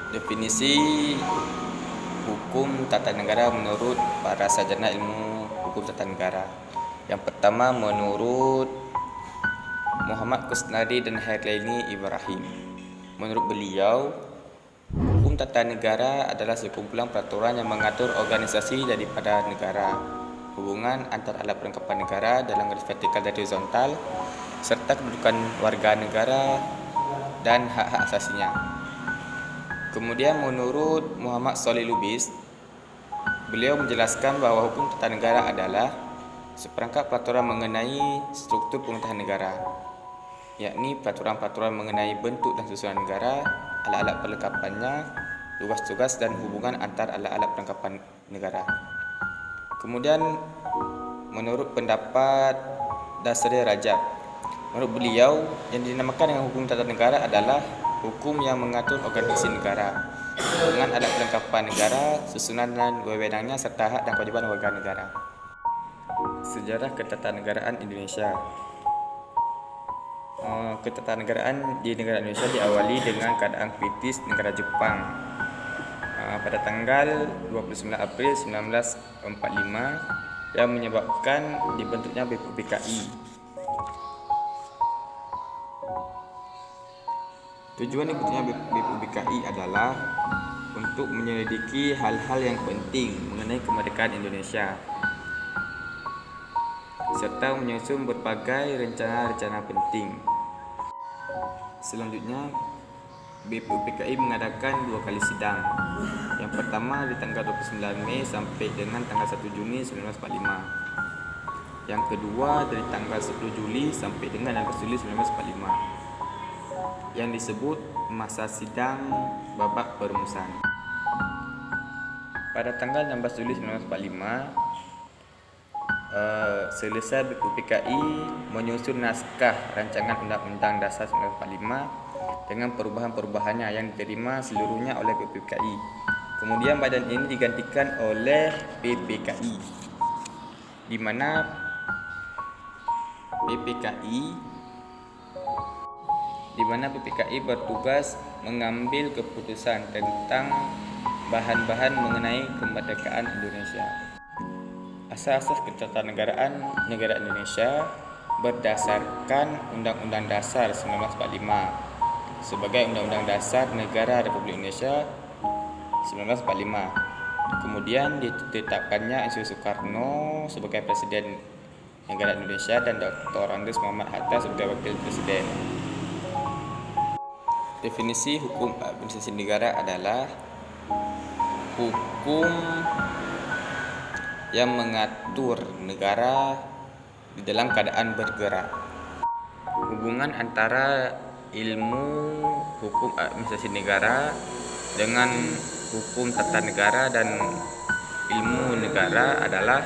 Definisi hukum tata negara menurut para sarjana ilmu hukum tata negara. Yang pertama menurut Muhammad Kusnadi dan Hairlaini Ibrahim. Menurut beliau, hukum tata negara adalah sekumpulan peraturan yang mengatur organisasi daripada negara, hubungan antara alat perlengkapan negara dalam garis vertikal dan horizontal, serta kedudukan warga negara dan hak-hak asasinya. Kemudian menurut Muhammad Shalih Lubis, beliau menjelaskan bahwa hukum tata negara adalah seperangkat peraturan mengenai struktur pemerintahan negara, yakni peraturan-peraturan mengenai bentuk dan susunan negara, alat-alat perlengkapannya, tugas-tugas dan hubungan antar alat-alat perlengkapan negara. Kemudian menurut pendapat Dasri Rajab, menurut beliau yang dinamakan dengan hukum tata negara adalah hukum yang mengatur organisasi negara, dengan alat perlengkapan negara, susunan dan wewenangnya serta hak dan kewajiban warga negara. Sejarah ketatanegaraan Indonesia. Ketatanegaraan di negara Indonesia diawali dengan keadaan kritis negara Jepang pada tanggal 29 April 1945 yang menyebabkan dibentuknya BPUPKI. Tujuan dibentuknya BPUPKI adalah untuk menyelidiki hal-hal yang penting mengenai kemerdekaan Indonesia serta menyusun berbagai rencana-rencana penting. Selanjutnya, BPUPKI mengadakan 2 kali sidang. Yang pertama di tanggal 29 Mei sampai dengan tanggal 1 Juni 1945. Yang kedua dari tanggal 10 Juli sampai dengan 16 Juli 1945. Yang disebut masa sidang babak perumusan. Pada tanggal 16 Juli 1945, selesai BPUPKI menyusun naskah rancangan Undang-Undang Dasar 1945 dengan perubahan-perubahannya yang diterima seluruhnya oleh BPUPKI. Kemudian badan ini digantikan oleh PPKI, di mana PPKI bertugas mengambil keputusan tentang bahan-bahan mengenai kemerdekaan Indonesia. Asas-asas ketatanegaraan negara Indonesia berdasarkan Undang-Undang Dasar 1945 sebagai Undang-Undang Dasar Negara Republik Indonesia 1945. Kemudian ditetapkannya Insinyur Soekarno sebagai Presiden Negara Indonesia dan Dr. Andes Muhammad Hatta sebagai Wakil Presiden. Definisi hukum administrasi negara adalah hukum yang mengatur negara di dalam keadaan bergerak. Hubungan antara ilmu hukum administrasi negara dengan hukum tata negara dan ilmu negara adalah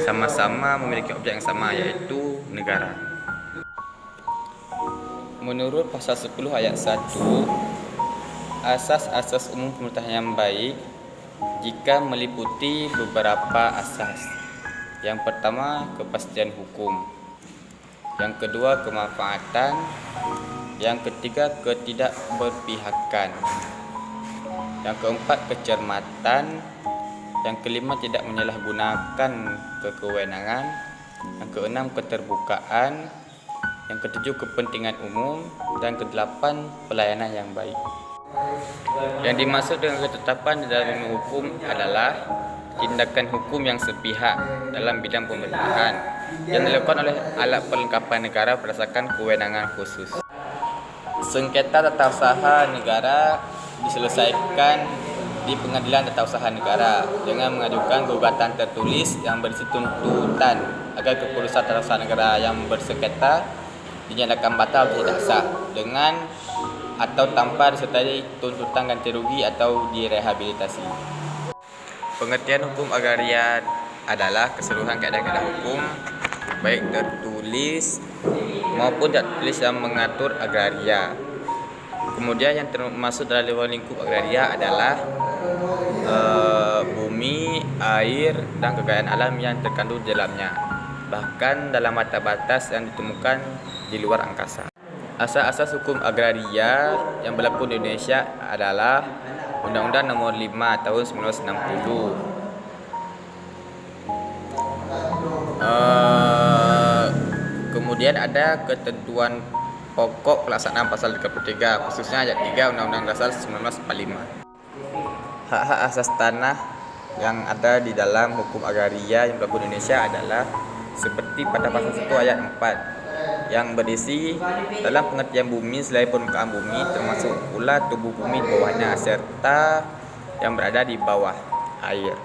sama-sama memiliki objek yang sama, yaitu negara. Menurut pasal 10 ayat 1, asas-asas umum pemerintahan yang baik jika meliputi beberapa asas. Yang pertama, kepastian hukum. Yang kedua, kemanfaatan. Yang ketiga, ketidakberpihakan. Yang keempat, kecermatan. Yang kelima, tidak menyalahgunakan kewenangan. Yang keenam, keterbukaan. Yang ketujuh, kepentingan umum. Dan kedelapan, pelayanan yang baik. Yang dimaksud dengan ketetapan di dalam ilmu hukum adalah tindakan hukum yang sepihak dalam bidang pemerintahan yang dilakukan oleh alat perlengkapan negara berdasarkan kewenangan khusus. Sengketa tata usaha negara diselesaikan di Pengadilan Tata Usaha Negara dengan mengajukan gugatan tertulis yang berisi tuntutan agar keputusan tata usaha negara yang bersengketa dinyatakan batal atau tidak sah dengan atau tanpa disertai tuntutan ganti rugi atau direhabilitasi. Pengertian hukum agraria adalah keseluruhan kaedah-kaedah hukum baik tertulis maupun tidak tertulis yang mengatur agraria. Kemudian yang termasuk dalam lingkup agraria adalah bumi, air, dan kekayaan alam yang terkandung di dalamnya, bahkan dalam batas-batas yang ditemukan di luar angkasa. Asas-asas hukum agraria yang berlaku di Indonesia adalah Undang-Undang Nomor 5 Tahun 1960. Kemudian ada ketentuan pokok pelaksanaan pasal 33, khususnya ayat 3 Undang-Undang Dasar 1945. Hak-hak asas tanah yang ada di dalam hukum agraria yang berlaku di Indonesia adalah seperti pada pasal 1 ayat 4 yang berisi dalam pengertian bumi selain permukaan bumi, termasuk pula tubuh bumi di bawahnya serta yang berada di bawah air.